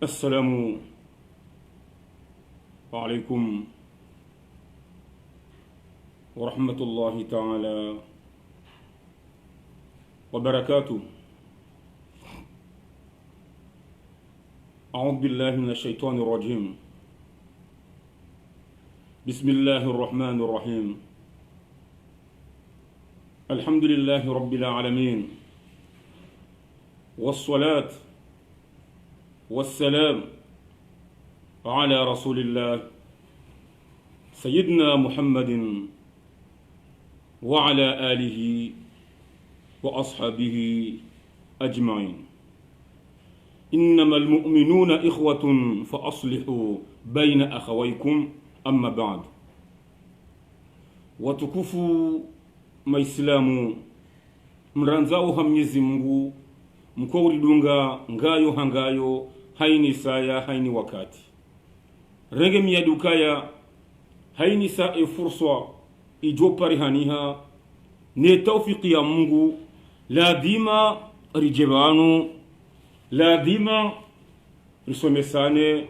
السلام عليكم ورحمة الله تعالى وبركاته. أعوذ بالله من الشيطان الرجيم. بسم الله الرحمن الرحيم. الحمد لله رب العالمين، والصلاة والسلام على رسول الله سيدنا محمد وعلى آله وأصحابه أجمعين. إنما المؤمنون إخوة فأصلحوا بين أخويكم أما بعد. Watukufu Maislamu, mranzao Mwenyezi Mungu mko ulidunga ngayo hangayo haini saya haini wakati rege miyadukaya haini saa fursa ijopari haniha ne tawfiki ya Mungu ladima rijebanu ladima risomesane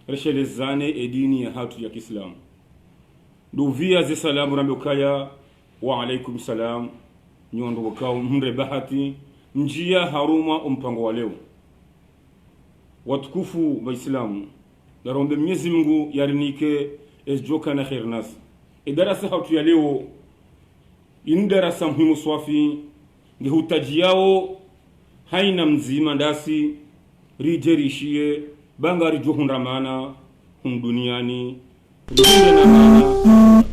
reshelezane edini ya hatu ya Kiislamu. Duvia ze salamu rambukaya wa alaikum salam nyondo wakao mre bahati njia haruma mpango wa leo. Watukufu Waislamu, narombe Mwenyezi Mungu yarinike esjoka na khair nas. Darasa hatu ya leo ni darasa muhimu swafi ngehutaji yao haina mzima ndasi rijerishie banga rijohundamana duniani rijinde na mana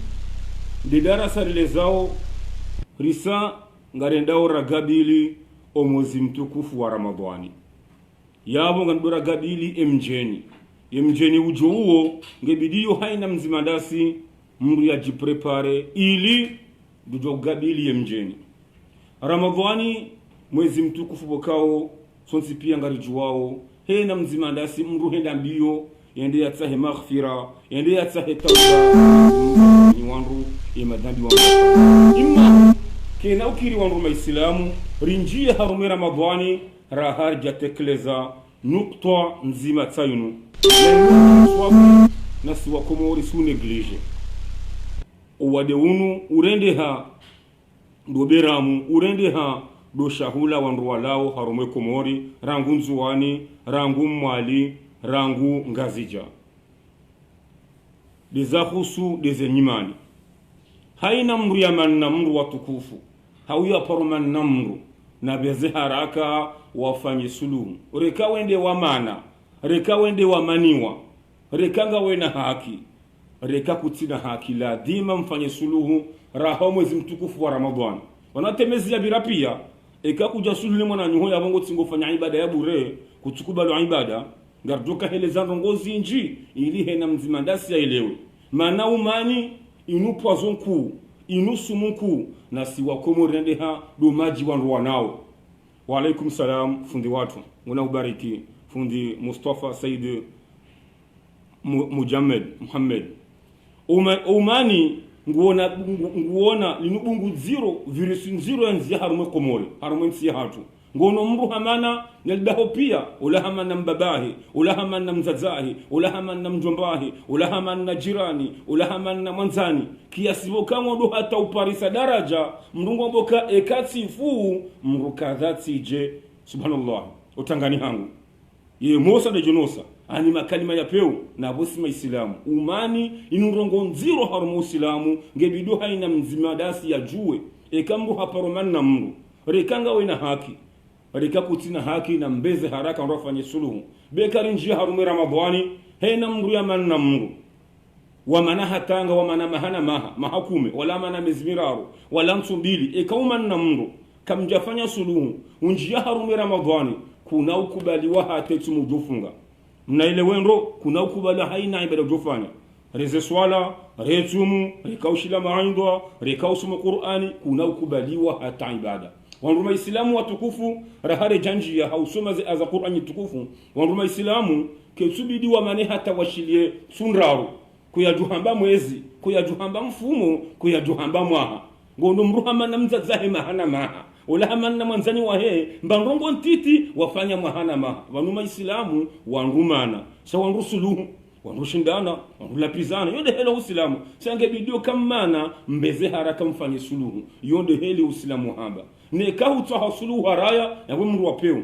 di darasa rilezao risa ngarendao ragabili o mwezi mtukufu wa Ramadhani yabo ngandora gabili emjeni ujo huo ngebidiyo haina mzimandasi mru ya jiprepare ili dujo gabili emjeni. Ramadhani mwezi mtukufu bokao sonsi pia ngarijuwao haina mzimandasi mru henda mbio yende yatsahe maghfira yende yatsahe tawba ni wanru madhambi wa imma kena ukiri wanru Maislamu rinjia harume Ramadhani rahar jatekeleza nukta nzima tsayunu swafi na siwa komori su neglige uwadeunu urende ha do beramu urende ha do shahula wanru walao harume komori rangu nzuwani rangu mwali rangu ngazija dezahusu dezenyimani haina mru ya manna mru watukufu hauya paroman namru na beze haraka wafanye suluhu reka wende wa mana reka wende wa maniwa reka nga wena haki reka kutina haki la dima mfanye suluhu raha mwezi mtukufu wa Ramadhani wanatemezi ya birapia eka kuja suluhu mwana nyuho ya bongo tsingo fanya ibada ya bure kutukubalo ibada ngarduka heleza ngozi nji ili hena mzimandasi ya elewe mana umani inu poison ku inu sumuku na siwa komorende ha do maji wanru wanao. Wa alaikum salam fundi watu muna ubariki fundi Mustafa Said Muhammad umani nguona linubungu 0.0 yanzi harume komori harume nsi hatu ngono mru hamana naldaho pia ula hamana mbabahi ula hamana mzazahi ula hamana mjombahi ula hamana jirani ula hamana mwanzani kiasi bokango do hata uparisa daraja mrungu mboka ekati fu mruka dhati je subhanallah utangani hangu ye mosa de jonosa ani makalima ya peu na bosi Maislamu umani inurongo nziro harumu Islamu ngebido haina mzima dasi ya juwe ekamru haparoman na mru rekanga wena haki reka kutina haki na mbeze haraka nrofanye suluhu bekari njia harume Ramadhani hena mru ya manna mru wa mana hatanga wa mana mahana mahakume wala mana mezmiraru wala msumbili ekauman na mru kamjafanya suluhu unjia harume Ramadhani kuna ukubaliwa hatetu mujofunga mnaelewendo kuna ukubaliwa haina ibada ujofanya reze swala retumu rekaushila maindwa rekausumu Qur'ani kuna ukubaliwa hata ibada. Wanruma Islamu watukufu rahare janji ya hausoma za Qur'ani tukufu wanruma Islamu kesubidi wa mane hata washilie sunraru kuyajuhamba mwezi kuyajuhamba mfumo kuyajuhamba mwaha ngono mruhama na mzazahe mahana maha ola hamanna mwanzani wa he mbandongo ntiti wafanya mahana maha wanuma islamu wandumana sa wanrusuluhu wanrushindana wanrulapizana yonde helo uislamu sange bidio kamana mbeze haraka mfanye suluhu yonde heli uislamu hamba ne kahutwa suluhu haraya yawe mru wapeo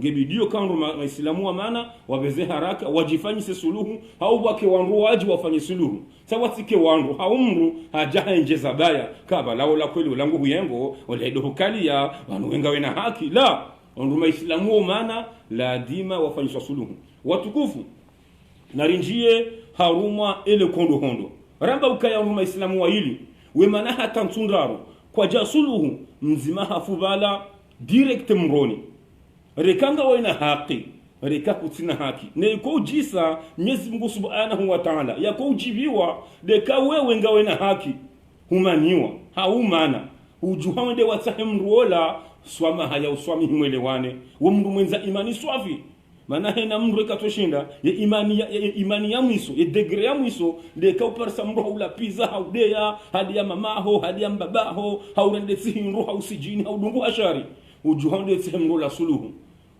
ngebidio kanro maislamu wa maana wabeze haraka wajifanyise suluhu au wake wanru waji wafanye suluhu sawa tike wanru haumru hajaha njeza baya kaba lao la kweli ulangu huyengo wale dohukalia wanuwenga wena haki la wanru maislamu wa maana la dima wafanye suluhu watukufu narinjie haruma ele kondo hondo ramba ukaya wanru maislamu wa hili we maana hata ntundaro kwa jasuluhu mzima hafubala direct mroni rekanga waina haki reka kutina haki ne ko jisa Mwenyezi Mungu Subhanahu wa Ta'ala yako ujibiwa deka wewe ngawe na haki humaniwa haumana ujuhande watahemrola swama haya uswami himwelewane wo mndu mwenza imani swafi maana hena mndu ekatoshinda ye imani ya mwiso ye degree ya mwiso deka uparsa mndu haula pizza haudeya hadi ya mamaho hadi ya mbabaho haurende sihinru hausijini haudungu ashari ujuhande tsehemrola suluhu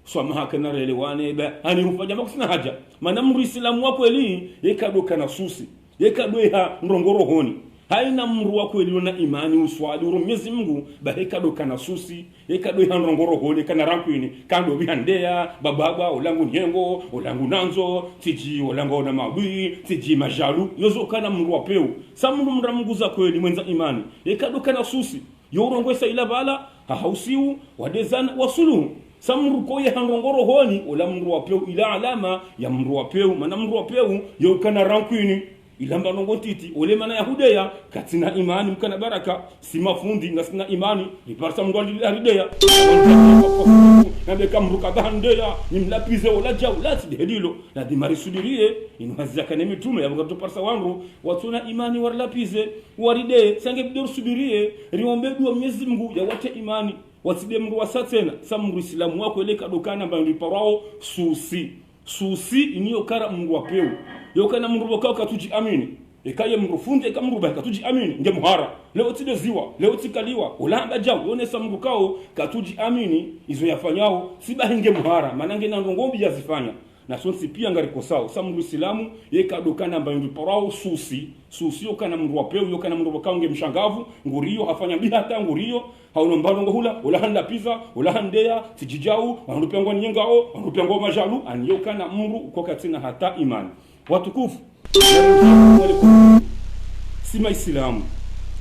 swama hakana relewane ba ani hufaja makusina haja maana mru islamu wako eli yekadoka na susi yekadweha ndongoro honi haina mru wako eli na imani uswali Mwenyezi Mungu ba yekadoka na susi yekadweha ndongoro honi kana rampini kando bihandea bababa ulangu nyengo ulangu nanzo tiji ulango na mabi tiji majalu yozo kana mru wapeo samru mramunguza kweli mwenza imani yekadoka na susi yorongwesa ila bala hausiu wadezana wasuluhu samru koye handongoro honi ola mru wapeu ila alama ya mru wapeu mana mru wapeu yokana rankini ilamba nongo titi ole mana yahudeya katina imani mkana baraka simafundi ngasina imani liparsa mru alideya na beka mru kadahandeya nimlapize ola jawlati delilo na dimari sudirie inwaza kana mitume ya mgato parsa wangu watuna imani warlapize waride sange bidur sudirie riombe dua Mwenyezi Mungu ya wate imani waside mru wasatena samru islamu wako eleka dokana mbandi parao susi iniyo kara mru wapeu yokana mru wakao katuji amini ekaye mru funde ka mru ba katuji amini nge muhara leo tide ziwa leo tikaliwa ulamba jao yone samru kao katuji amini izo yafanyao siba nge muhara manange na ngombi yazifanya na sonsi pia ngariko sawa samru islamu yeka dokana mbandi parao susi yokana mru wapeu yokana mru wakao nge mshangavu nguriyo hafanya bihata nguriyo haunombalongo hula ulahanda pizza ulahandea tijijau wanupengwa nyengao wanupengwa majalu anyokana mru uko katina hata imani watukufu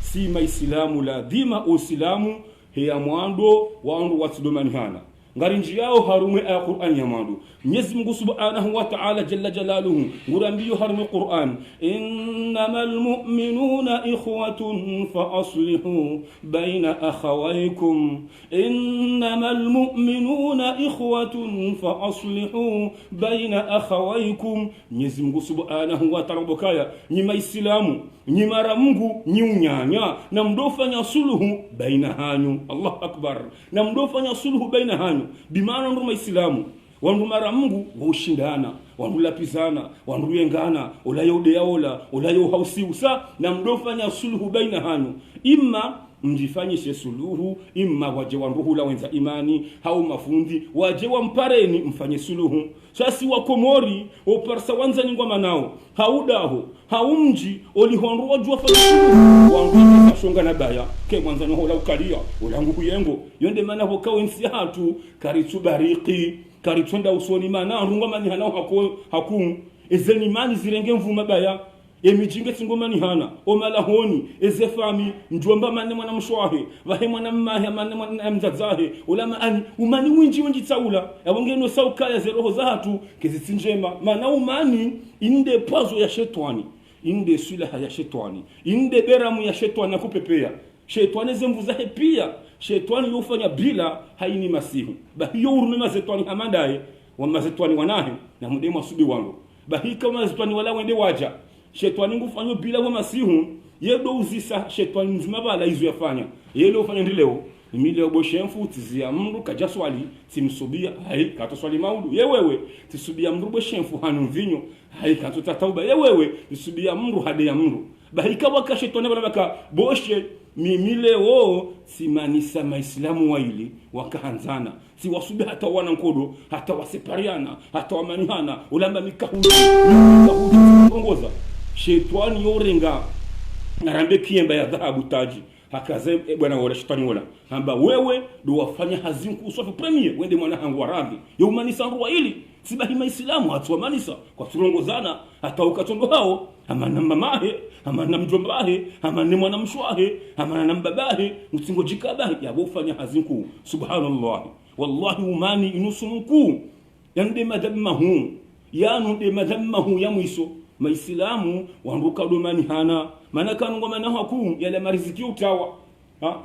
sima islamu la dima uislamu heya mwando wandu watidomani hana ngarinji yao harume aya Qur'an ya mwandu Mwenyezi Mungu Subhanahu wa Ta'ala jalla jalaluhu ngurambiyo harume Qur'an innamal mu'minuna ikhwatun fa aslihu baina akhawaykum innamal mu'minuna ikhwatun fa aslihu baina akhawaykum Mwenyezi Mungu Subhanahu wa Ta'ala bokaya nyima islamu nyimara Mungu nyunyanya na mdofanya suluhu baina hanyu Allah akbar na mdofanya suluhu baina hanyu bimana nduma islamu wanumara Mungu waushindana wanulapizana wanuyengana olayode olayo hausiusa na mdofanya suluhu baina hanyu imma mjifanyishe suluhu imma waje wanruhula wenza imani hau mafundi waje wampareni mfanye suluhu sasi wakomori oparsa wanza ningwa nao haudaho haumji olihonro wajua fanya suluhu wangu shonga na baya ke mwanza no hola ukalia olangu kuyengo yonde mana hokawe nsi hatu karitu bariki karitunda usoni mana rungoma ni hanao hakum ezeni mani zirenge mvuma baya emijinge singoma ni hana omalahoni ezefami njomba mane mwana mshwahe vahe mwana mmahe mane mwana mzazahe ulama ani umani winji tsaula yabongeno saukaya zeroho zahatu kezitsinjema mana umani inde pazo ya shetani inde sulaha ya shetani inde beramu ya shetani nakupepea shetani zemvu zahe pia shetani yofanya bila haini masihu bahiyo urume mazetwani hamadaye wa mazetwani wanahe na mudema subi wangu bahi kama mazetwani wala wende waja shetani ngufanyo bila wa masihu yedo uzisa shetani nzima bala izo yafanya yelo ufanya ndileo imile oboshenfu tizia mndu kajaswali simsubia hai katoswali maudu yewewe tisubia mndu boshenfu hanu mvinyo hai katota tauba yewewe tisubia mndu hade ya mndu bahi kama ka shetani bala baka boshe mimi leo simanisa maislamu waili wakaanzana si wasubi hata wana nkodo hata wasepariana hata wamanihana ulamba mikahuji ongoza shetani yorenga narambe kiemba ya dhahabu taji hakaze bwana wala shetani wala amba wewe ndo wafanya hazinku usofu premier wende mwana hangu waradhi yumanisa ruwa ili sibahi maislamu hatu manisa kwa turongozana hata ukatondo hao amana mamahe amana mjombahe amana mwana mshwahe amana mbabahe mtingo jikabahe yabofanya hazinku subhanallah wallahi umani inusunku yande madammahu yanu de madammahu ya mwiso maislamu wanruka domani hana maana kanungo mana hakum yale mariziki utawa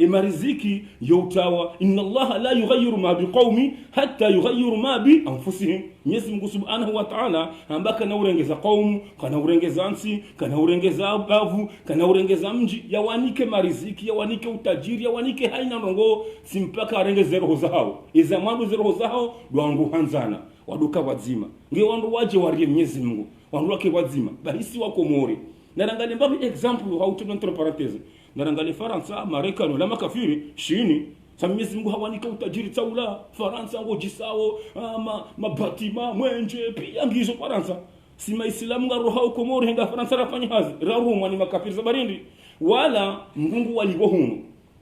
mariziki yutawa inna Allah la yughayyiru ma biqaumi hatta yughayyiru ma bi anfusihim Mwenyezi Mungu Subhanahu wa Ta'ala ambaka na urengeza qaum kana urengeza ansi kana urengeza bavu kana urengeza mji yawanike mariziki yawanike utajiri yawanike haina rongo simpaka arengeze roho zao iza mwandu roho zao dwangu hanzana waduka wazima nge wandu waje warie Mwenyezi Mungu wandu wake wazima bahisi wako more na rangalie mbapi example hautuno entre parenthèse na rangalie Faransa Marekani la makafiri shini Mwenyezi Mungu hawanika utajiri taula Faransa ngo jisao mabatima mwenje pia ngizo Faransa si maislamu nga roho komori henga Faransa rafanya hazi rarumwa ni makafiri zabarindi wala Mungu walibohuno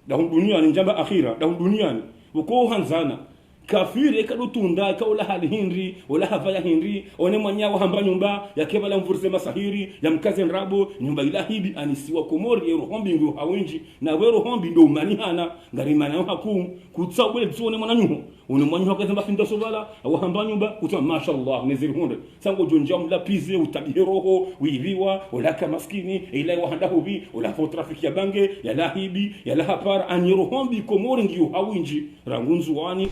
da dunia ni njamba akhira da duniani uko hanzana kafiri kadutunda kaula hali hindri wala havaya hindri one mwanyawa hamba nyumba yakebala mvurse masahiri ya mkaze nrabo nyumba ilahibi anisiwa komori ya rohombi ngu hawinji na we rohombi ndo umanihana ngarimana yo hakum kutsawele tsone mwananyuho une mwanyawa kazamba finda sobala au hamba nyumba kutwa mashallah neziri hunde sango jonja mlapize utabiroho wiviwa wala kamaskini ila wahanda hubi wala fo trafiki ya bange ya lahibi ya lahapar ani rohombi komori ngu hawinji rangunzu wani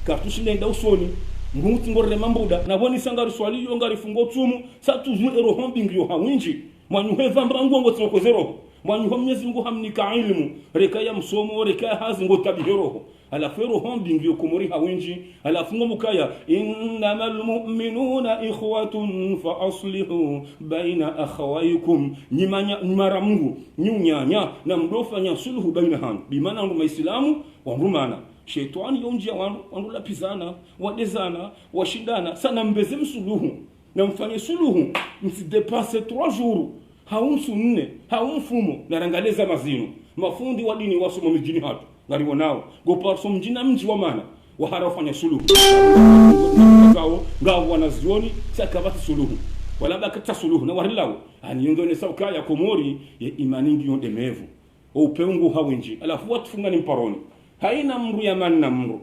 kartushile nda usoni nguti ngorre mambuda naboni sangari swali yo ngari fungo tumu satuzu ero hombing yo hawinji mwanyu heva mbangu ngo tsokozero mwanyu Mwenyezi Mungu hamnika ilmu reka ya msomo reka hazi ngo tabihero alafu ero hombing yo komori hawinji alafu ngo mukaya innamal mu'minuna ikhwatun fa aslihu baina akhawaykum nyimanya mara Mungu nyunyanya na mdofanya suluhu baina hanu bimana ndo maislamu wangumana shetani yonjia wandu lapizana wadezana washindana sana mbeze msuluhu na mfanye suluhu msidepase 3 jours haumsu 4 haumfumo na rangaleza mazino mafundi wa dini wasomo mjini hatu ngaliwo nao go parso mjina mji wa mana wahara wafanya suluhu ngao wanazioni sakabati suluhu wala bakata suluhu na warilawo aniyongone sauka ya komori ya imaningi yondemevu upeungu hawinji alafu watu fungani mparoni haina mru ya manna mru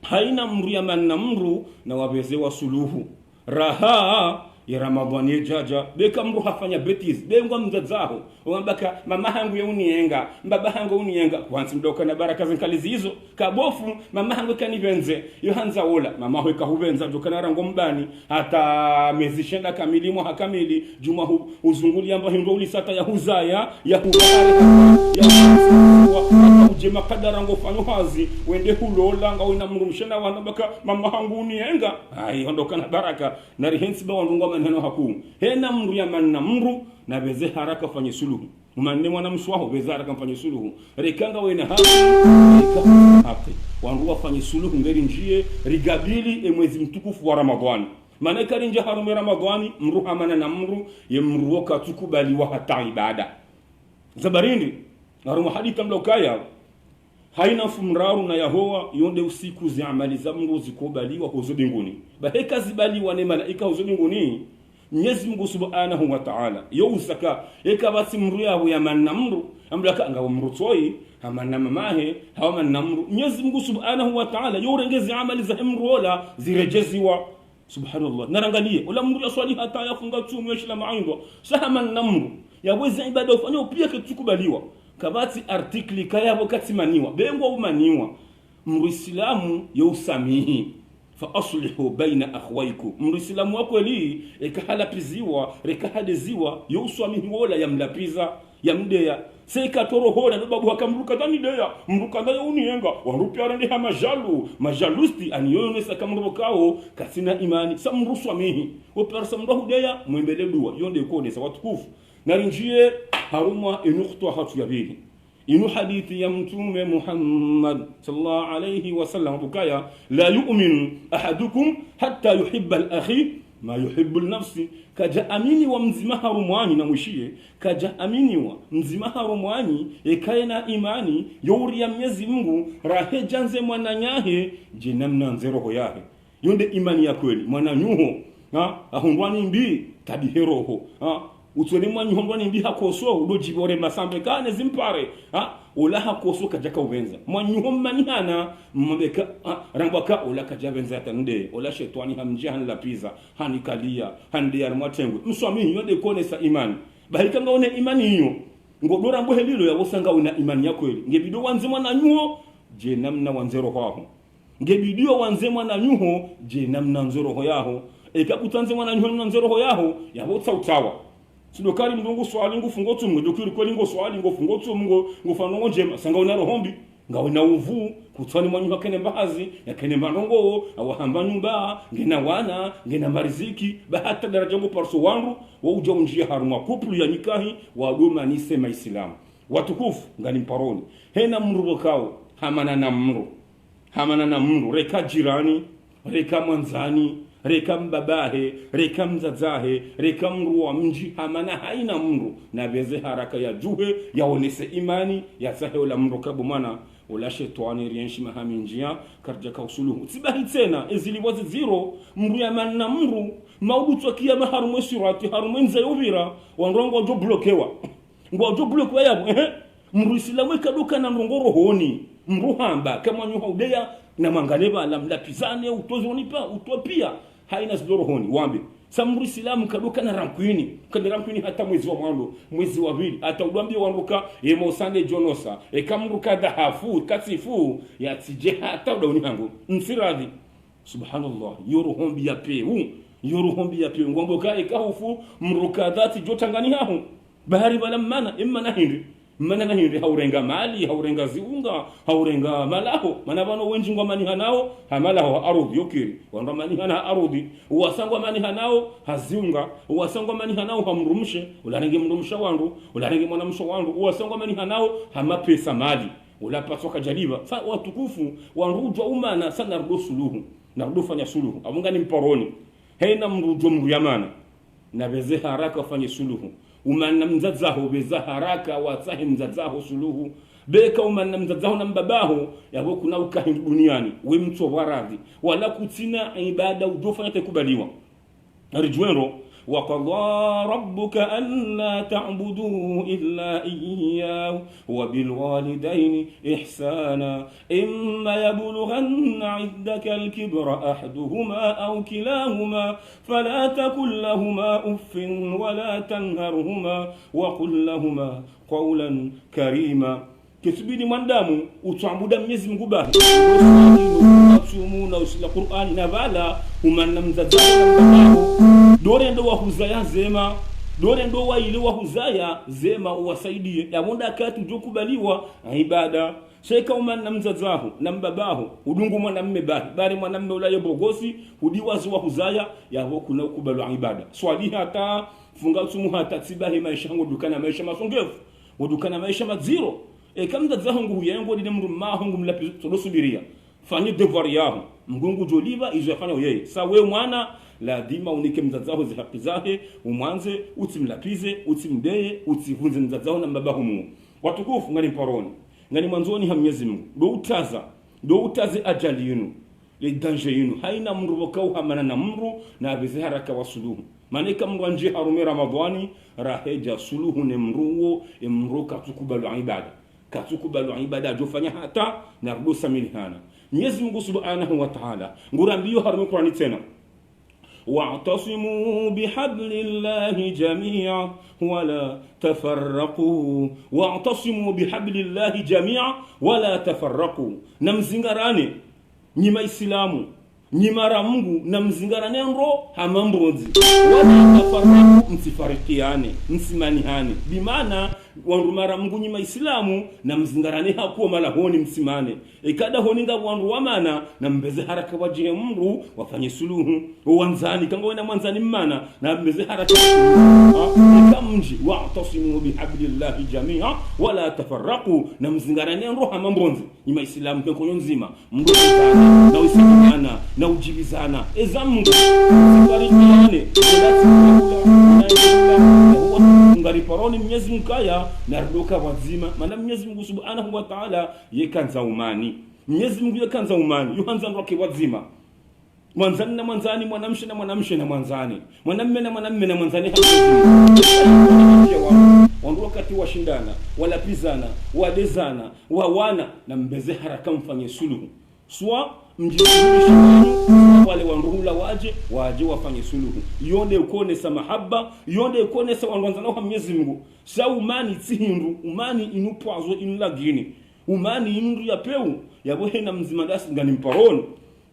haina mru ya manna mru na wabeze wa suluhu raha ya Ramadhani jaja beka mru hafanya betis bengwa mzazaho wambaka mama hangu ya unienga mbaba hangu unienga kwanza mdoka na baraka zinkalizi hizo kabofu mama hangu kanivenze yohanza ola mama ho kahuvenza doka na rango mbani hata mezishenda kamili mwa hakamili juma uzunguli amba hindo ulisata ya huzaya ya ujema kadara ngo fanyo hazi wende hulola nga wina mrumshena wanabaka mama hangu unienga ai ondoka na baraka na rihensi ba wandu maneno hakum hena mru ya manna mru na beze haraka fanye suluhu umanne mwana mswaho beze haraka mfanye suluhu rekanga wena haki wandu wafanye suluhu ngeri njie rigabili mwezi mtukufu wa Ramadhani maana kari nje harume Ramadhani mru hamana na mru ye mru waka tukubali wa hata ibada zabarindi harumu haditha mlokaya haina fumraru na yahowa yonde usiku zi amali za Mungu zikubaliwa huzo binguni baheka zibaliwa ne malaika huzo binguni Mwenyezi Mungu Subhanahu wa Ta'ala yo usaka eka basi mru yabo ya manamru amlaka ngawo mru toyi hamana mamahe hawa manamru Mwenyezi Mungu Subhanahu wa Ta'ala yo rengezi amali za mru wala zirejeziwa subhanallah narangalie wala mru ya swali hata yafunga tumu yashila maindo sahama namru yaweza ibada ufanya pia kitukubaliwa kabati artikli kaya wakati maniwa bengwa umaniwa mruislamu yousamihi fa aslihu baina akhwaykum mruislamu wako eli ekahalapiziwa rekahadeziwa yousamihi wala yamlapiza yamdeya seka torohola ndo babu akamruka tani deya mruka ndayo unienga warupya rende ha majalusti aniyone sakamrukao kasina imani samruswamihi opersa mruhu deya mwembele dua yonde konesa watukufu narinjie haruma inukhto hatu ya bili inu hadithi ya mtume Muhammad sallallahu alayhi wasallam bukaya la yu'minu ahadukum hatta yuhibba al-akhi ma yuhibbu al-nafsi kaja amini wa mzima harumwani na mwishie kaja amini wa mzima harumwani ekaena imani yori ya Mwenyezi Mungu rahe janze mwananyahe jinamna nzeroho yahe yonde imani ya kweli mwananyuho ahondwani mbi tabiheroho utwele mwanyu hondwani mbi hakoso udojibore masambe kane zimpare ola hakoso kajaka ubenza mwanyu homanihana mbeka rambaka ola kajabenza tande ola shetani hamjihan la pizza hanikalia hande ya mwatengwe mswami yonde konesa imani bahikanga one imani hiyo ngodora mbo helilo ya bosanga una imani ya kweli ngebido wanze mwananyuho je namna wanzero haho ngebidio wanze mwananyuho je namna nzero yaho ekakutanze mwananyuho namna nzero yaho yabotsa utawa sidokari mndungu swali ngufungo tumwe dokiri kweli ngo swali ngo fungo tumwe ngo fanongo njema sanga una rohombi ngawe na uvu kutwani mwanyu kene mbahazi yakene manongo awahamba nyumba ngena wana ngena mariziki bahata daraja ngo parso wangu wa uja unjia haruma kuplu ya nikahi wa doma ni sema Islam watukufu ngani mparoni hena mrubo kao hamana na mru reka jirani reka mwanzani reka mbabahe reka mzazahe reka mru wa mji hamana haina mru na beze haraka ya juhe yaonese imani ya sahe ula mru kabu mana ula shetwani rienshi mahami njia karja kausuluhu tibahi tena ezili wazi zero mru ya manna mru maudutu kia maharumwe surati harumwe nza yubira wanrongo wajo blokewa wajo blokewa yabu mru isilamwe kaduka na mrongoro honi mruhamba kama nyuha udeya na mangaleba la mlapizane utozonipa utopia haina zidoro honi wambe samuri silamu kaduka na rankwini kandi rankwini hata mwezi wa mwando mwezi wa bili hata udwambia wanduka yemo sande jonosa kamruka dhahafu katifu ya tije hata udauni hangu msiradhi subhanallah yoruhombi ya peu ngombo ka ekahufu mruka dhati jotangani hahu bahari wala imma na hindi haurenga mali haurenga ziunga haurenga malaho manabano wenji ngomani hanao hamalaho arudhi yokiri wandamani hana arudhi uwasangwa mani hanao haziunga uwasangwa mani hanao hamrumshe ularenge mrumsha wangu ularenge mwanamsho wangu uwasangwa mani hanao hamapesa mali ulapaswa kajaliba sa watukufu wanrujwa umana sana rudo suluhu na rudo fanya suluhu abungani mparoni heina mrujwa mruyamana na beze haraka fanya suluhu umana mzazaho beza haraka watahi mzazaho suluhu beka umana mzazaho na mbabaho yabo kuna ukahindu duniani we mtu waradhi wala kutina ibada udofanya tekubaliwa arjuero wa qadha rabbuka alla ta'budu illa iyyahu wa bil walidayni ihsana imma yablughanna 'indaka al-kibra ahaduhuma aw kilahuma fala takul lahumā uffin wa la tanharhumā wa qul lahumā qawlan karīmā kisubiri mwandamu utuabuda Mwenyezi Mungu bahi na usila Qur'ani na bala umana mzazaho na mbabaho dore ndo wahuzaya zema dore ndo waile wahuzaya zema uwasaidie yabonda kati jokubaliwa ibada sheka umana mzazaho na mbabaho udungu mwanamme bahi bari mwanamme ulaye bogosi udiwazi wahuzaya yabo kuna ukubalwa ibada swali hata funga sumu hata tibahi maisha ngo dukana maisha masongefu udukana maisha maziro kamda zahungu yengo ni mru mahungu mlapi sodosubiria fanye devoir yaho mgungu joliva izofanya yeye sawe mwana lazima unike mzazaho zihaki zake umwanze utimlapize utimdeye utivunze mzazaho na mbabaho mu watukufu ngani paroni ngani mwanzoni ha Mwenyezi Mungu do utaze ajali yenu le danger yenu haina mru wakau hamana na mru na bizi haraka wasuluhu maneka mru anje harume ramadhani raheja suluhu ne mru katukubalu ibada katukubalu ibada jofanya hata na rudusa milhana Mwenyezi Mungu Subhanahu wa Ta'ala ngurambiyo harume Qur'ani tena wa'tasimu bihablillahi jami'a wala tafarraqu wa'tasimu bihablillahi jami'a wala tafarraqu namzingarane nyima islamu nyimara Mungu na mzingarane nro hamambonzi wala tafaraku msifarikiane msimanihane bimana wandu mara Mungu nyima Islamu na mzingarane hakuwa mala honi msimane ikada honinga wandu wamana na mbeze haraka wajihe Mungu wafanye suluhu wanzani kanga wena mwanzani mmana na mbeze haraka ikamji wa'tasimu bihablillahi jami'a wala tafarraqu na mzingarane nro hamambonzi nyima Islamu kenko nzima Mungu na usikana na ujibizana ezamungu sifarikiane ngari paroni Mwenyezi Mungu kaya na rudoka wazima maana Mwenyezi Mungu Subhanahu wa Ta'ala yekanza umani Mwenyezi Mungu yekanza umani yuhanza ndoke wazima mwanzani na mwanzani mwanamshe na mwanamshe na mwanzani mwanamme na mwanamme na mwanzani wandu wakati washindana walapizana wadezana wawana na mbeze haraka mfanye suluhu swa mjisuluhisha wale wanruhula waje wafanye suluhu yonde ukonesa mahaba yonde ukonesa wanwanzana wa Mwenyezi Mungu sa umani tsihindu umani inupwazo inulagini umani inundu ya peu yabohe na mzima dasi ngani mparoni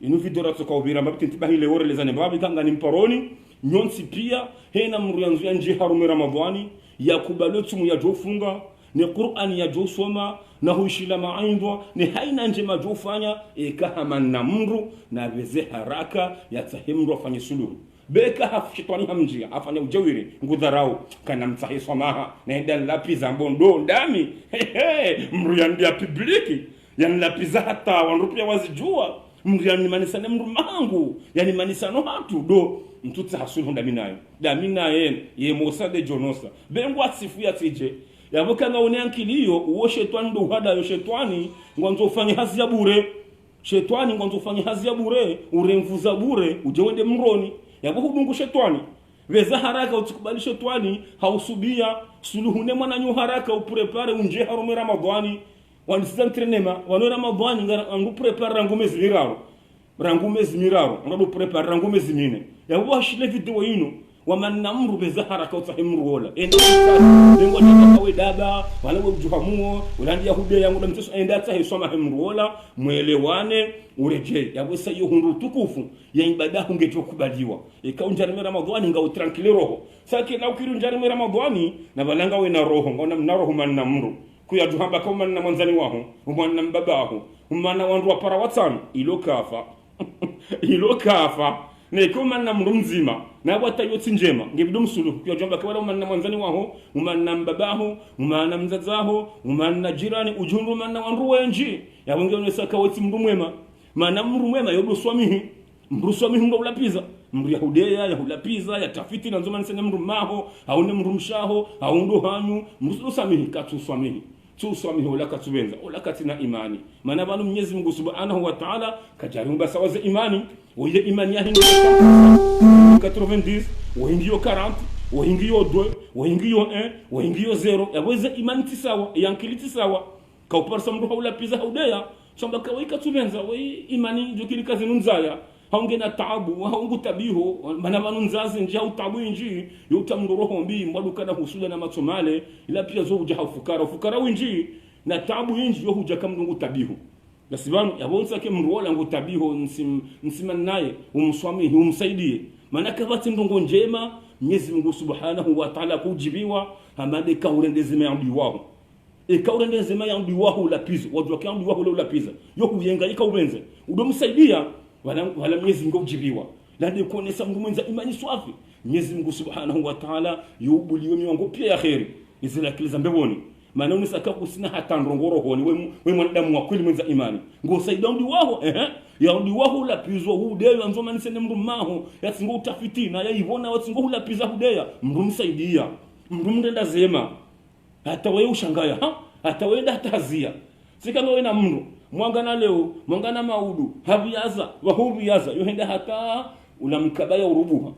inu vidora tsoka ubira mbabiti ntibahile ore lezane mbabi kanga ni mparoni nyonsi pia hena mruyanzu ya nje harume Ramadhani ya kubalotu mu ya jofunga ni Qur'an ya josoma na huishila maindwa ni haina njema jofanya ikahamana mru na beze haraka ya tahimru afanye suluhu beka hafitwani hamjia afanya ujawiri ngudharau kana mtahi somaha na enda lapiza mbondo ndami mru yandia publiki yani lapiza hata wanrupia wazijua mru yani manisane mru mangu yani manisano hatu do mtuta hasulu ndami nayo ye Musa de Jonosa bengu asifu ya tije yavuka nga uneankiliyo uwo shetwani ndo uhada yo shetwani ngwanzo ufanye hazi ya bure shetwani ngwanzo ufanye hazi ya bure uremvuza bure uje wende mroni yavuka Mungu shetwani weza haraka utikubali shetwani hausubia suluhune mwana nyu haraka uprepare unje harume Ramadhani wanisiza mtrenema wano Ramadhani ngu prepare rangu mezi miraro ngado prepare rangu mezi mine yavuka hashile video ino wamanna mru beza haraka utahimru wala enda dengo takawe daba wala ujuhamuo ulandia hude yangu da mteso enda tahisoma himru wala mwelewane ureje yabwesa yo hundu tukufu ya ibada hungejo kubaliwa ikaunjarime Ramadhani ngao tranquille roho sake na ukirunjarime Ramadhani na balanga we na roho ngona mna roho manna mru kuya juhamba kwa manna mwanzani waho umwana mbabaho umwana wandu wa para watano ilo kafa ne kuma na mrumzima na wata yoti njema ngibidu msulu kwa jomba kwa umana mwanzani waho umana mbabaho umana mzazaho umana jirani ujundu umana wandu wenji ya wengine saka woti mrumwema maana mrumwema yodo swamihi mruswamihi ndo ulapiza mri yahudeya ya ulapiza ya tafiti na nzoma nsene mrumaho haune mrumshaho haundo hanyu mruswamihi katu swamihi tuswamihi ulaka tubenza ulaka tina imani maana banu Mwenyezi Mungu Subhanahu wa Ta'ala kajaribu basawaze imani oye imani ya hindu 90 wahingiyo 40 wahingiyo 2 wahingiyo 1 wahingiyo 0 yaweze imani tisawa yankili tisawa kauparsa mruha ulapiza haudeya shamba kawaika tubenza we imani jokili kazi nunzaya haungena taabu haungu tabiho maana banu nzazi nje au tabu inji yotamndoroho mbi mbadukana husuda na matomale ila pia zo uja fukara winji na tabu inji yo huja kamndungu tabiho nasibanu yabonsa ke mrola ngo tabiho nsima naye umswamihi umsaidie maana kabati ndongo njema Mwenyezi Mungu Subhanahu wa Ta'ala kujibiwa hamade kaurendezema ya ndiwao kaurendezema ya ndiwao lapizo wajua kwa ndiwao le lapiza yo huyengaika ubenze udomsaidia wala Mwenyezi Mungu kujibiwa ladi kuonesa Mungu mwenza imani swafi Mwenyezi Mungu Subhanahu wa Ta'ala yubuliwe miwango pia ya khairi izila kiliza mbeboni maana unisaka kusina hata ndongoro honi we mwanadamu wa kweli mwenza imani ngo saida ndi waho ya ndi waho lapizwa hudeya nzoma nisene mndu maho yasingo utafiti na yaivona wasingo hulapiza hudeya mndu msaidia mndu mndenda zema hata wewe ushangaya hata wenda hatazia sika wewe na mndu mwangana leo mwangana maudu habiyaza wahubiyaza yohenda hata ulamkabaya urubuha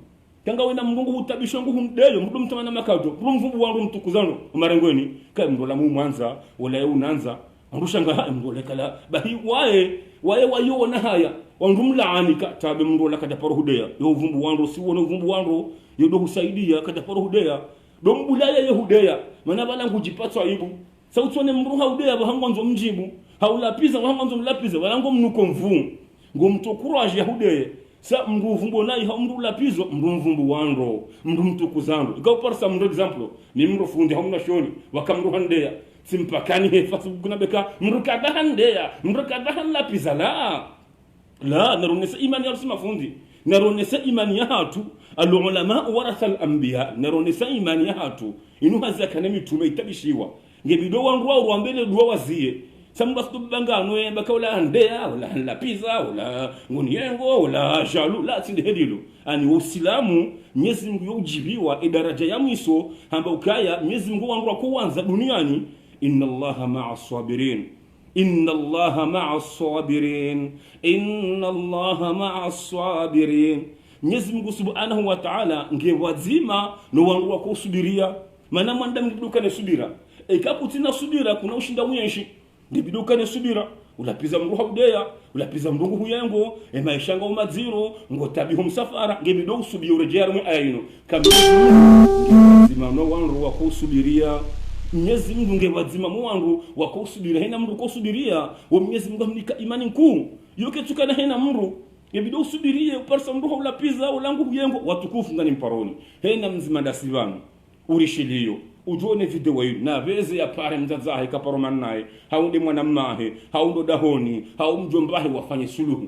kanga wena mndungu hutabisho ngu hundeyo mndu mtamana makajo mvumbu wangu mtukuzano umarengweni kai mndola mu mwanza wala unanza andushanga ha mndolekala bahi waye wayona haya wangu mlaanika tabe mndola kada paro hudeya yo vumbu wangu si wona vumbu wangu yo do husaidia kada paro hudeya do mbulaya ye hudeya mana bala ngujipatwa aibu sautone mruha hudeya bahangu nzo mjibu haulapiza bahangu nzo mlapiza wala ngo mnuko mvu ngo mtu courage yahude sa mndu vumbo nayi ha mndu lapizo mndu mvumbu wando mndu mtu kuzando ikaw par sa mndu example ni mndu fundi hamna shoni wakamndu handeya simpakani he fasu kuna beka mndu kadahandeya mndu kadahan lapiza la naronesa imani yarsima fundi naronesa imani ya hatu alulama waratha alanbiya naronesa imani ya hatu inu hazakana mitume itabishiwa ngebido wandu wa rwambele duwa wazie samba stubangano yemba kawla handea wala lapiza wala nguniyengo wala jalu la tinde hedilo ani uislamu Mwenyezi Mungu yojibiwa idaraja ya mwiso hamba ukaya Mwenyezi Mungu wandu wa kuanza duniani inna allaha ma'as sabirin inna allaha ma'as sabirin inna allaha ma'as sabirin Mwenyezi Mungu subhanahu wa ta'ala ngewazima no wandu wa kusubiria mana mwanda mduka ne subira ikakutina subira kuna ushinda mwenshi ndibiduka ne subira ulapiza mndu haudeya ulapiza mndu huyengo maisha ngo maziro ngo tabihu msafara ngebido subira urejea mu ayino kabizima no wandu wa kusubiria Mwenyezi Mungu ngewazima mu wandu wa kusubiria hena mndu kusubiria wa Mwenyezi Mungu mnika imani nkuu yoke tukana hena mndu ngebido usubirie uparsa mndu ulapiza ulangu huyengo watukufu ngani mparoni hena mzima dasivano urishiliyo ujone video hii na veze ya pare mzazahe kaparoman naye haunde mwanamahe haundo dahoni haumjombahe wafanye suluhu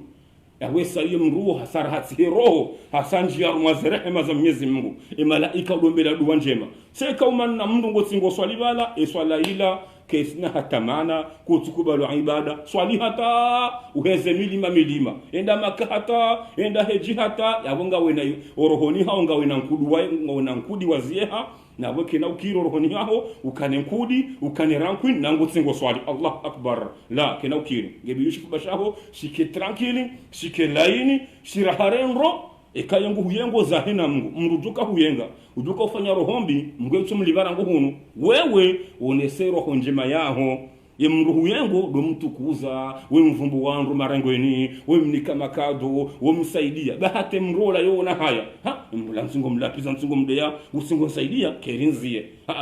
yawesa hiyo mruo hasara hati roho hasanji ya rehema za Mwenyezi Mungu malaika udombela dua njema seka umana mndu ngotsingo swali bala swala ila kesina hatamana kutukubalu ibada swali hata uheze milima enda maka hata enda heji hata yabonga wena orohoni haonga wena nkudi wazieha na weke na ukiro rohoni yaho ukane nkudi ukane rankwin nango tsingo swali Allah akbar la kena ukiri ngebiyushi kubashaho shike tranquille shike laini shiraharenro ekayengo huyengo zahena Mungu mruduka huyenga uduka ufanya rohombi mgwe tumlibara ngo hunu wewe onese roho njema yaho ye mruhu yengo do mtukuza we mvumbu wangu marangweni we mnika makado we msaidia bahate mrola yona haya mla nsingo mlapiza nsingo mdeya usingo saidia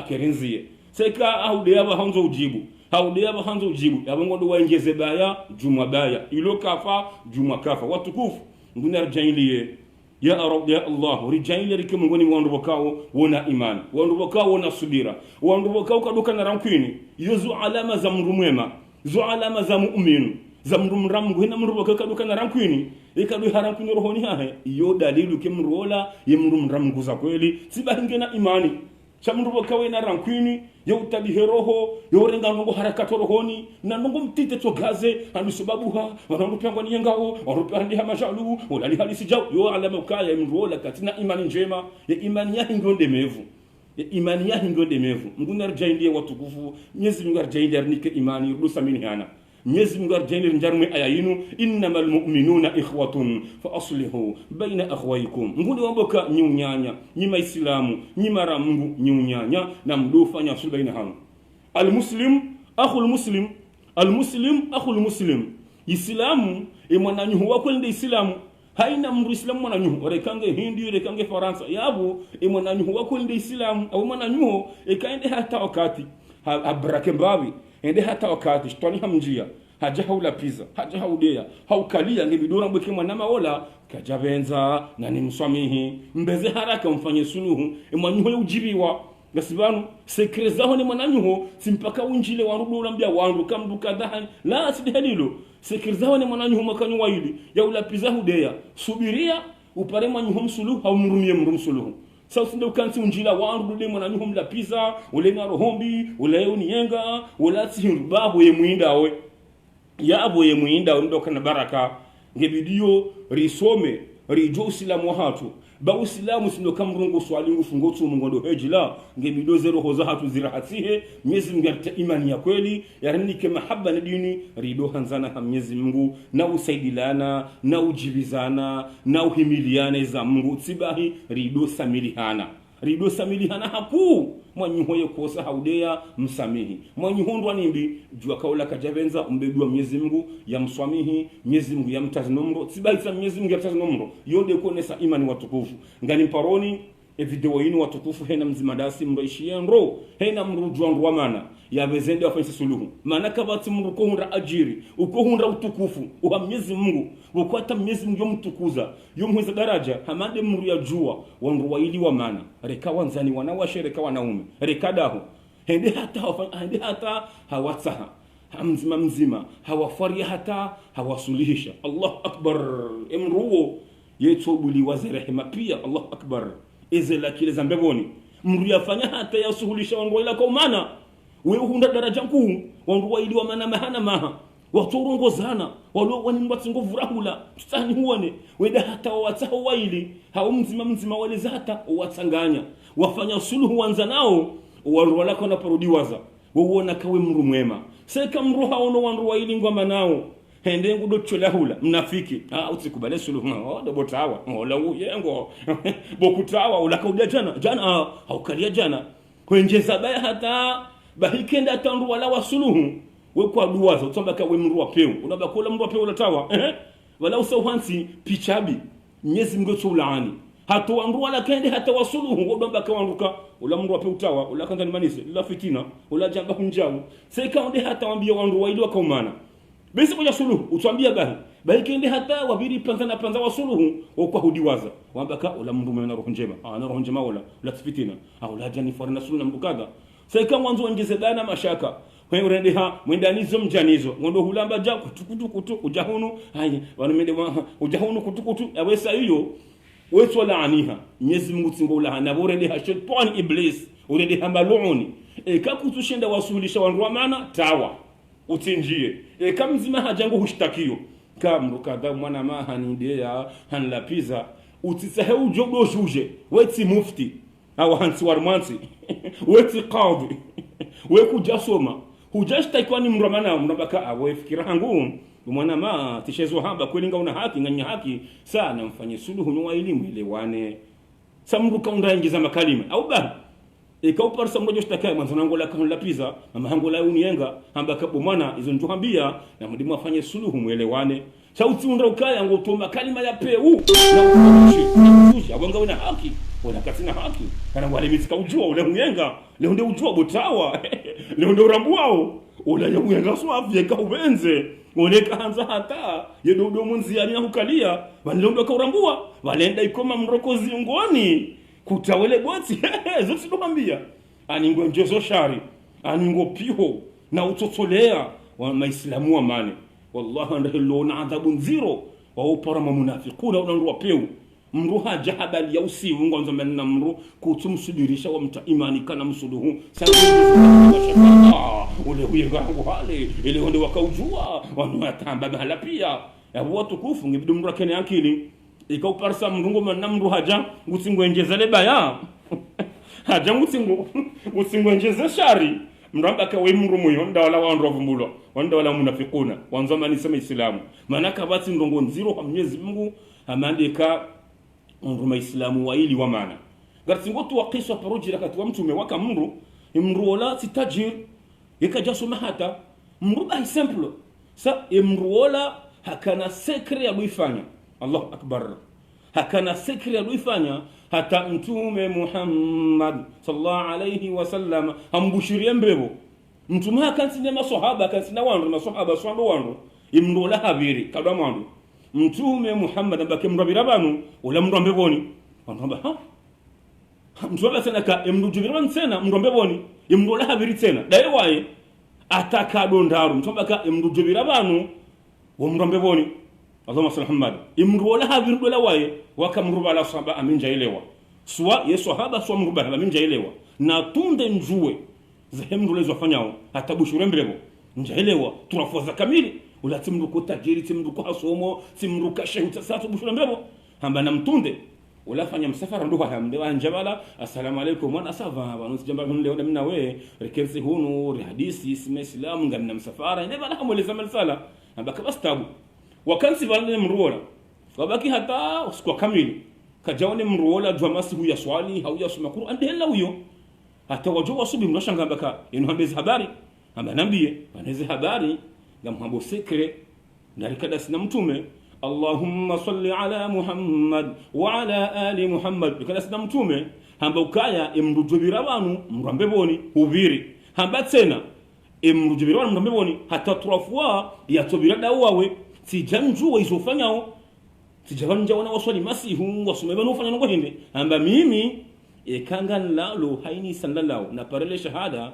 kerinzie seka audeya bahanzo ujibu yabongo do waingeze baya juma baya ilo kafa juma kafa watukufu ngunar jailiye ya arab ya Allah rijaili rikimu ngoni wandu bakao wona imani wandu bakao wona subira wandu bakao kaduka na rankwini yozu alama za mrumwema zo alama za muuminu za mrumramu hina mru bakao kaduka na rankwini ikadu harankwini rohoni hahe iyo dalilu kimrola ye mrumramu kuza kweli sibahinge na imani chamndu bakao na rankwini yo utabihe roho yo renga ngo harakato rohoni na ngo mtite to gaze andu sababuha wanandu pangwa ni ngao warupa ndi hamashalu wala li halisi jaw yo alama ukaya mrola katina imani njema ya imani ya hingonde mevu ngunar jaindie watukufu Mwenyezi Mungu arjainde nike imani rusa minhana Mwenyezi Mungu arjainde njarmu ayayinu innamal mu'minuna ikhwatun fa aslihu baina akhwaykum nguni wamboka nyunyanya nyima islamu nyima ramungu nyunyanya na mdofanya sulbaina hanu almuslim akhul muslim islamu mwananyuhu wakwende islamu haina mru islamu mwananyuhu orekange hindi orekange faransa yabo mwananyuhu wakwende islamu au mwananyuhu kaende hata wakati abrake mbawi ende hata wakati shtani hamjia haja haula pizza haja haudeya haukalia ngebidora mbweke mwanama ola kajabenza na nimswamihi mbeze haraka mfanye suluhu mwananyuhu ujibiwa gasibanu sekrezaho ni mwananyuhu simpaka unjile warudu ulambia wandu kamduka dahan la sidhalilo sekrezaho ni mwananyuhu makanyu waili ya ulapiza hudeya subiria upare mwananyuhu msuluhu haumrumie msuluhu sasa ndio kanti unjila wandu de mwananyuhu mlapiza ulenga rohombi ulayoni yenga ulati babu yemuindawe yabo yemuinda ndo kana baraka ngebidio risome rijo usilamu hatu ba usilamu sindo kamrungu swali ngufungo tumu ngondo hejila ngebidio zero hoza hatu zirahatihe Mwenyezi Mungu ata imani ya kweli yarinike mahaba na dini rido hanzana ha Mwenyezi Mungu na usaidilana na ujibizana na uhimiliana za Mungu tsibahi rido samilihana haku mwanyuho yekosa haudeya msamihi mwanyuho ndwa nimbi jua kaula kajabenza umbedua Mwenyezi Mungu ya mswamihi Mwenyezi Mungu ya mtazinomro sibaita Mwenyezi Mungu ya mtazinomro yode kuonesa imani watukufu ngani mparoni video yinu watukufu hena mzimadasi mraishie nro hena mrujwa ndwamana ya bezende wafanye suluhu. Maana kabati Mungu ko hunda ajiri uko hunda utukufu wa Mwenyezi Mungu uko hata Mwenyezi Mungu yomtukuza yomweza daraja hamade mru ya jua wandu waili wa maana reka wanzani wanawashe reka wanaume reka daho hende hata hawatsaha mzima hawafaria hata hawasulihisha. Allahu akbar. Emruo yetobuli wazerehema pia. Allahu akbar. Ezela kile zambeboni mru yafanya hata yasuhulisha wandu waila kwa maana wewe hunda daraja kuu wandu waili wa maana mahana maha watorongozana walo wanimbatsingo vurahula tsani huone weda hata watsaho waili hao mzima wale hata watsanganya wafanya suluhu wanza nao wandu wala kona parodiwaza wona kawe mru mwema seka mru haono wandu waili ngoma nao hende ngudo cholahula mnafiki usikubale suluhu ndo botawa ola uyengo bokutawa ulakaudia jana haukalia jana kwenjeza baya hata bahikenda tandu wala wasuluhu we kwa duwaza utsamba ka we mru wa peu unabakola mru wa peu ulatawa wala usauhansi pichabi Mwenyezi Mungu tulaani hata wandu wala kende hata wasuluhu wodamba ka wanduka ula mru wa peu utawa ula kanda ni manise la fitina ula jamba kunjawu seka onde hata wambia wandu waili wa kaumana basi kwa suluhu utwambia bahi kende hata wabiri panza wasuluhu kwa hudiwaza wambaka ula mru mena roho njema na roho njema ula fitina ula jani forna suluhu mbukada seka mwanzo ongeze dana mashaka wewe urendeha mwendanizo mjanizo ngondo hulamba ja kutukutu ujahunu hayi wanomende ujahunu kutukutu awesa hiyo wetu laaniha Mwenyezi Mungu tsingo laana borendeha shetani iblis urendeha maluni kakutushinda wasuhulisha wandu maana tawa utinjie kamzima hajangu hushtakio kamru kadha mwana mahani ndia hanlapiza utisahe ujogo juje weti mufti au hansi warmansi weti qadhi weku jasoma hujashtakiwa ni mramana mnabaka awe fikira hangu mwana ma tishezo haba kwelinga una haki nganya haki sana mfanye suluhu nwa elimu elewane samruka undaingiza makalima au ba ikauparsa mmoja shtaka mwanzo nango la kan lapiza mama hango la unienga ambaka bomana izo ntuhambia na mdimu afanye suluhu muelewane sauti unda ukaya ngo toma kalima ya peu na ushi abanga una haki wala katina haki kana wale mitika ujua ule unienga leo ndio ujua botawa leo ndio rambuao ula ya unienga so afyeka ubenze oneka hanza hata yedodo munziani hukalia banlondo ka urambua walenda ikoma mrokozi ngoni kutawele goti zote tukwambia aningo njozo shari aningo piho na utotolea wa maislamu wa mane wallahi ndahilo na adhabu nziro wa upara munafiquna unandu peu mruha jahabali ya usi ngonzo menna mru kutumsudirisha wa mta imani kana msuluhu ule huyenga wale ile onde wakaujua wanatamba bahala pia ya watu kufu ngibidu mru akene akili ikauparsa mrungo manna mru haja ngutsingoenjezele baya haja ngutsingoenjeze shari mramba ka we mru moyo ndawala wanrovumbulo wandawala munafiquna wanzamani sema islamu manaka bati ndongo nziro kwa Mwenyezi Mungu amandika mru islamu waili wa maana gartingo tu waqiswa parojira katwa mtume waka mru wala sitajir yakajasu mahata mru ba simple sa mru wala hakana sekre ya kuifanya. Allahu akbar. Hakana sekre ya kuifanya hata mtume Muhammad sallallahu alayhi wasallam ambushirie mbebo mtume hakansi maswahaba kansi na wandu maswahaba swando wandu mru wala habiri kadwa mwandu mtume Muhammad ambake mrabira banu wala mrombe boni wanda mtume sana ka mrujubira tena mrombe boni mrola habiri tena dai wae ataka dondaru mtume ka mrujubira banu wa mrombe boni Allahumma salli Muhammad mrola habiri dola wae wakamruba la sahaba aminja elewa swa yesu sahaba swa mruba aminja elewa na tunde njue zehemru lezo fanyao atabushura mbelebo njaelewa tunafoza kamili ula timruko tajiri timruko hasomo timruka shehu tasatu bushura mbebo hamba na mtunde ula fanya msafara ndo hamde wa njabala assalamu alaykum wana sava banu sijamba leo na mnawe rekensi hunu hadisi isma islam ngamna msafara ine bala hamweleza msala hamba kabastabu wakansi bala mruola wabaki hata usiku kamili kajaone mruola jwamasi huya swali hauya soma Qur'an ndela huyo hata wajua subi mnashanga baka ino hambezi habari hamba nambie waneze habari ngamhambo sekre ndalikada sina mtume Allahumma salli ala Muhammad wa ala ali Muhammad likada sina mtume hamba ukaya imrujubira banu mrambe boni hubiri hamba tena emrujibira wana mbeboni hata 3 fois yatobira dawawe sijanjua izofanyao sijabanja wana waswali masihu wasumeba no fanya ngo hinde amba mimi ekangan lalo haini sandalao na parele shahada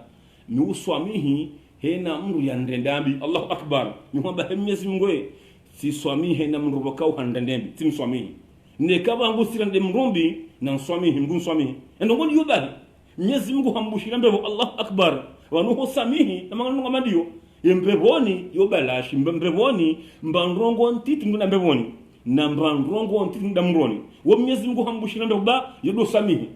ni uswamihi hena mru ya ndendambi Allahu akbar ni kwamba Mwenyezi Mungu si swamihi hena mru bakao handendambi si mswamihi ne kaba ngo sirande mrumbi na swamihi mgu swamihi ndo ngo yubahi Mwenyezi Mungu hambushira mbebo Allahu akbar wanuho samihi namanga ngo mandio yembeboni yobalashi mbeboni mbandrongo ntiti nguna mbeboni na mbandrongo ntiti ndamroni wo Mwenyezi Mungu hambushira mbebo ba yodo samihi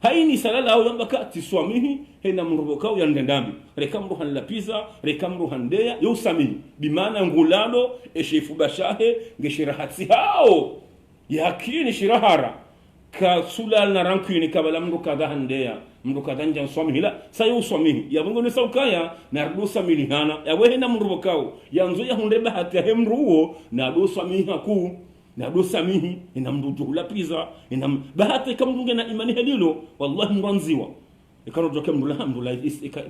haini salala au yambaka tiswamihi hena mrubokao ya ndendambi reka mruhan lapiza reka mruhan deya yo samihi bimana ngulalo eshefu bashahe ngeshirahatsi hao yakini shirahara ka sulal na rankuni kabala mru kadha handeya mru kadha njan swamihi la sayo swamihi ya bungo ne saukaya na rudo samili hana ya wehe na mrubokao yanzo ya hunde bahati ya mruo na do swamihi haku na do samihi ina mrujo la pizza ina bahati kamdunge na imani hedilo wallahi mranziwa ikano joke mrula alhamdulillah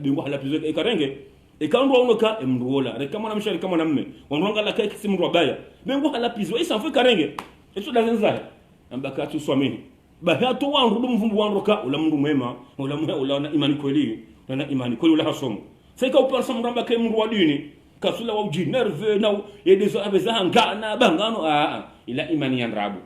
bingo hala pizza ikarenge ikando unoka mruola reka mwana mshari kama na mme wanronga la kai kisimru baya bingo hala pizza isa mfu karenge eto dazenza ambaka tu swamihi bahato wanrudu mvumbu wanroka ula mru mwema ula na imani kweli na imani kweli ula hasomo seka uparsa mramba kai mru wadini kasula wa nerve na yedezo abeza hangana bangano ila imani ya ndrabu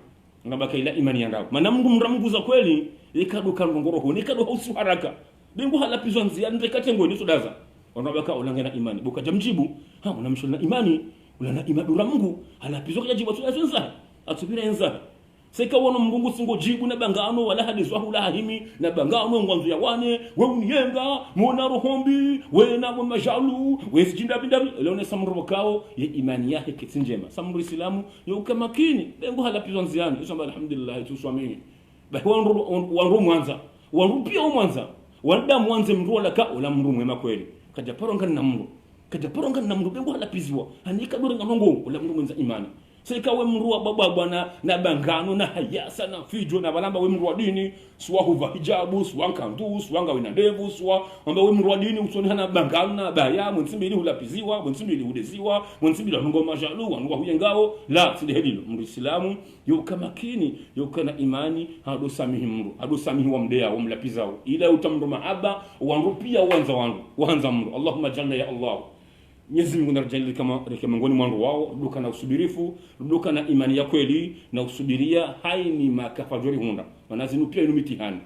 ngabaka ila imani ya ndrabu mana Mungu mramguza kweli ikaduka ngoro ho nikado hausu haraka bingu hala pizwa nzia ndekate ngoni sodaza wanabaka ulangena imani buka jamjibu unamshona imani ulana imadura Mungu hala pizwa kujibu tunazenza atubira enza seka wono Mungu singo jibu na bangano wala hadizwa hula himi na bangano ngwanzu ya wane we uniyenga muona rohombi we na majalu we sijinda bindabi leone samro kao ye imani yake kitsinjema samro islamu yo kamakini bengo hala pizwa nziani isamba alhamdulillah tuswamini ba wanru mwanza wanru pia mwanza wanda mwanze mru la ka ula mru mwema kweli kaja paronga na mru bengo hala pizwa anika dore nganongo ula mru mwanza imani seka we mruwa baba bwana na bangano na hayasa na fijo na balamba we mruwa dini suwa huva hijabu suwa nkandu suwa nga wina ndevu suwa wamba we mruwa dini usoni hana bangano na baya mwensimbili hulapiziwa mwensimbili hudeziwa mwensimbili wanungo majalu wanungo huyengao la side hedilo mru islamu yuka makini yuka na imani hado samihi mru hado samihi wa mdea wa mlapizao ila utamru mahaba wanru pia wanza mru Allahumma jalna ya Allah Mwenyezi Mungu narjali kama rekemangoni mwangu wao duka na usubirifu duka na imani ya kweli na usubiria haini makafajori hunda manazinu pia inu mitihani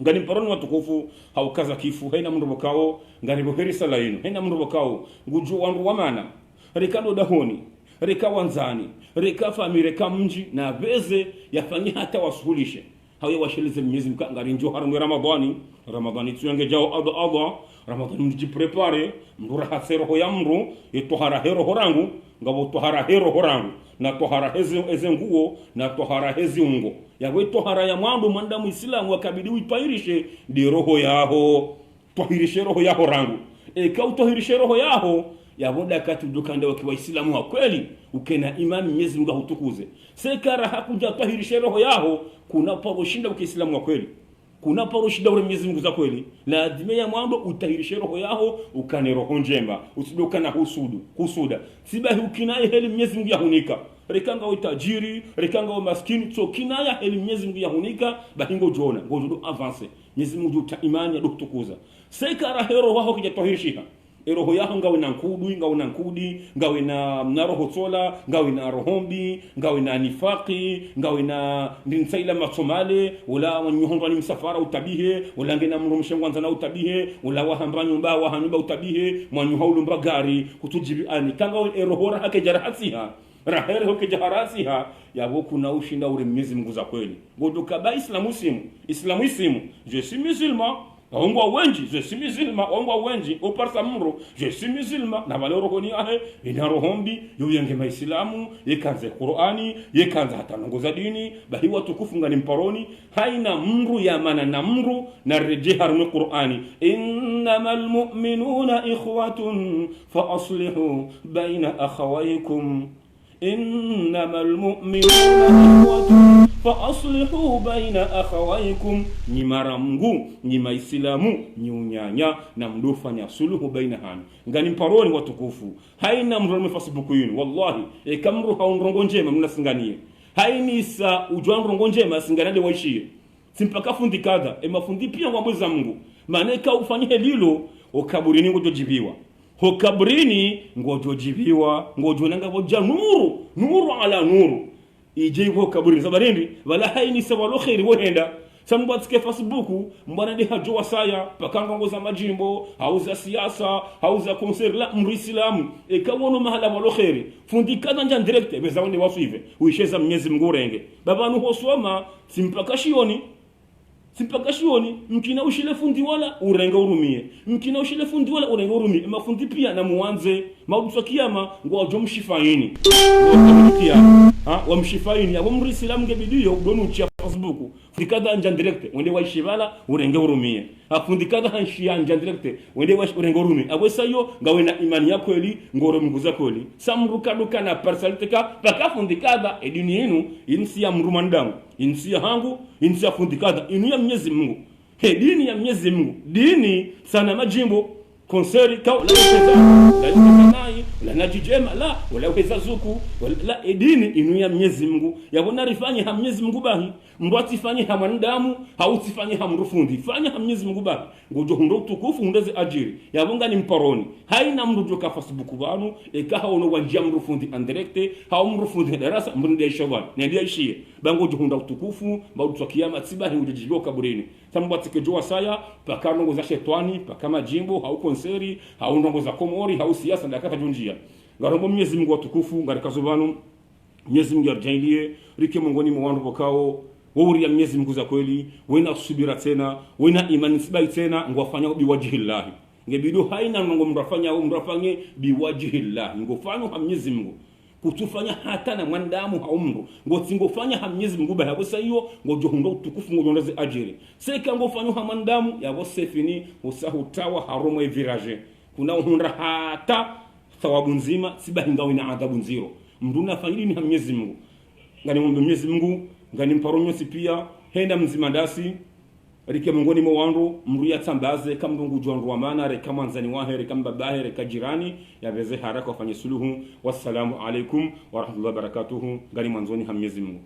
ngani mparoni watukufu haukaza kifu haina mrubokao ngani boheri salainu haina mrubokao nguju wangu wamana rekado dahoni reka wanzani reka fami reka mji na beze yafanyi hata wasuhulishe hawe washilize Mwenyezi Mungu ngari njo harumu Ramadhani tuyenge jao adha Ramadhani mjiprepare mdura hasero ho yamru etohara hero horangu ngabo tohara hero horangu na tohara hezi nguo na tohara hezi ungo yawe tohara ya mwambo mwanda muislamu wakabidi uipairishe di roho yaho tohirishe roho yaho rangu kautohirishe roho yaho yaboda kati dukanda wa Waislamu wa kweli ukena imani Mwenyezi Mungu hutukuze sekara hakuja tohirishe roho yaho kuna paroshinda wa Kiislamu wa kweli kuna paroshinda wa Mwenyezi Mungu za kweli lazima ya mwambo utahirishe roho yaho ukane roho njema usidoka na husuda sibahi ukinaye heli Mwenyezi Mungu yahunika rekanga utajiri rekanga maskini so kinaya heli Mwenyezi Mungu yahunika bahingo jona ngojo avance Mwenyezi Mungu uta imani ya kutukuza sekara hero wao kijatohirisha roho yaho ngawe na nkudi ngawe na roho tola ngawe na rohombi ngawe na nifaqi ngawe na ndinsaila masomale wala wanyuhonga ni msafara utabihe wala ngena mrumshengwanza na utabihe wala wahamba nyumba wahanuba utabihe mwanyu haulu mbagari kutujibi ani kanga roho hake jarahasiha rahere hoke jaharasiha yabo kuna ushinda ule Mwenyezi Mungu za kweli ngodoka ba islamu je suis musulman Ongwa wenji, je suis musulman, ongwa wenji, oparsa mro, je suis musulman, na valero koni ahe, ina rohombi, yuyenge maislamu, yekanze Qur'ani, yekanze hata nongoza dini, bahi watu kufunga ni mparoni, haina mru ya mana na mru, na rejeha rume Qur'ani. Innamal mu'minuna ikhwatun, fa aslihu baina akhawaykum. Innamal mu'minuna ikhwatun, fa aslihu baina akhawaykum, ni maramgu ni maislamu ni unyanya na mdofanya suluhu baina hanu ngani mparoni watukufu. Haina mrome Facebook yinu wallahi kamru haunrongo njema mnasinganie haini isa ujwa rongo njema singanade waishie simpaka fundi kada mafundi pia ngwambuza Mungu maneka ufanye lilo okaburini ngojojibiwa hokaburini ngojojibiwa ngojonanga boja nuru ala nuru ije hokaburini sabarindi wala haini sawalo khairi wohenda sambu atike Facebook mbana de hajo wasaya pakango za majimbo hauza siasa hauza concert la mrislamu kawono mahala walo khairi fundi kada nja direct bezawende wasuive uisheza Mwenyezi Mungu renge baba nu hosoma simpakashioni mkina ushile fundi wala urenga urumie mkina ushile fundi wala urenga urumie mafundi pia na muanze maudu kiyama ngojo mshifaini wa mshifaini abo mrislamu ngebidiyo udonu cha Facebook fundikada anja direct wende waishivala urenge urumie afundikada hanshia anja direct wende urenge urumie abo sayo ngawena imani yako eli ngoro mguza kweli samruka duka na personaliteka pakafundikada edini yenu insi ya mrumandangu insi ya hangu insi ya fundikada inu ya Mwenyezi Mungu dini ya Mwenyezi Mungu dini sana majimbo konseri ka la najijema la wala weza zuku la edini inu ya Mwenyezi Mungu yabona rifanye ha Mwenyezi Mungu bahi mbwati fanye ha mwanadamu hautifanye ha mrufundi fanye ha Mwenyezi Mungu bahi ngojo hundo tukufu ndeze ajiri yabonga ni mparoni haina mrujo ka Facebook banu eka ono wanjia mrufundi indirecte ha mrufundi darasa mrinde shawani ndia ishie bango juhunda tukufu mbaudu twa kiyama tibahi ujijibo kaburini tambwati kejoa saya pakano ngoza shetani pakama jimbo hau konseri hau ndongo za komori hau siasa ndakata junjia ngarombo Mwenyezi Mungu watukufu ngarikazobanu Mwenyezi Mungu arjailie rike mongoni mwandu bokao wori ya Mwenyezi Mungu za kweli wena subira tena wena imani sibai tena ngwafanya biwajihillahi ngebido haina ngo mrafanye biwajihillahi ngofanya ha Mwenyezi Mungu kutufanya hata na mwanadamu haumru ngofanya ha Mwenyezi Mungu ba yabo sayo ngojohunda utukufu ngojondaze ajiri seka ngofanya ha mwanadamu yabo sefini usahutawa haromo virage kuna uhunda hata thawabu nzima sibahinga wina adhabu nziro mduna fanyili ni ha Mwenyezi Mungu ngani Mwenyezi Mungu ngani mparonyo sipia henda mzima ndasi rike mongoni mwandu mruya tambaze kama ndungu jwandu wa maana reka manzani wahe reka mbabahe reka jirani yaweze haraka wafanye suluhu. Wassalamu alaikum wa rahmatullahi wa barakatuhu. Ngani mwanzoni ha Mwenyezi Mungu.